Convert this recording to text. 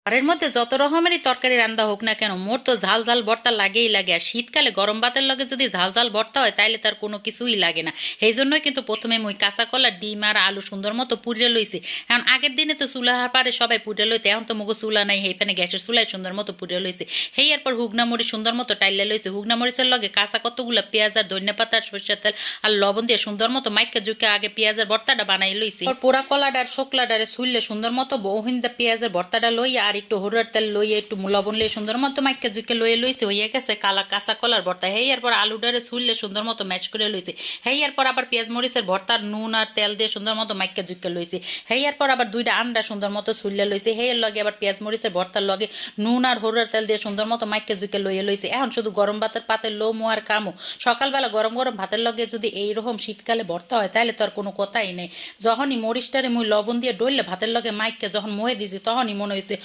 ঘরের মধ্যে যত রকমেরই তরকারি রান্না হোক না কেন মোর তো ঝাল ঝাল ভর্তা লাগেই লাগে। আর শীতকালে গরম ভাতের লগে যদি ঝাল ঝাল ভর্তা হয় তাইলে তার কোনো কিছুই লাগে না। সেই জন্যই কিন্তু প্রথমে মুই কাঁচা কলা ডিম আর আলু সুন্দর মতো পুড়িয়ে লইছি। এখন আগের দিনে তো চুলার পারে সবাই পুড়িয়ে লইতে, এখন তো মুগো চুলা নাই, সেইখানে গ্যাসের চুলায় সুন্দর মতো পুড়িয়ে লইছি। সেই এরপর হুগনা মরিচ সুন্দর মতো টাইলে লইছি। হুগনা মরিচের লগে কাঁচা কতগুলো পেঁয়াজ আর ধনিয়া পাতা আর সরষের তেল আর লবণ দিয়ে সুন্দর মতো মাইকা জুকে আগে পেঁয়াজের ভর্তাটা বানাই লইছি। পোড়া কলাডার শুকলাডারে শুইলে সুন্দর মতো বহুহিন্দা পেঁয়াজের ভর্তাটা লইয়া আর একটু হরুর তেল লইয়ে একটু লবণ লইয়ে সুন্দর মতো মাইকা জুকে লইয়ে লইছে। হইয়া গেছে কালা কাঁচা কলার ভর্তা। হেই এরপর আলুডারে ছুললে সুন্দর মতো ম্যাচ করে লইছে। হেই এরপর আবার পেঁয়াজ মরিচের ভর্তার নুন আর তেল দিয়ে সুন্দর মতো মাইকা জুকে লইছে। হেই এরপর আবার দুইটা আন্ডা সুন্দর মতো ছুললে লইছে। হেই এর লগে আবার পেঁয়াজ মরিচের ভর্তার লগে নুন আর হরুর তেল দিয়ে সুন্দর মতো মাইকা জুকে লইয়ে লইছে। এখন শুধু গরম ভাতের পাতে লোমো আর কামো। সকালবেলা গরম গরম ভাতের লগে যদি এইরকম শীতকালে ভর্তা হয় তাহলে তো আর কোনো কথাই নেই। যখনই মরিচটারে মুই লবণ দিয়ে ডললে ভাতের লগে মাইকা যখন ময়ে দিছি তখনই মনে হয়েছে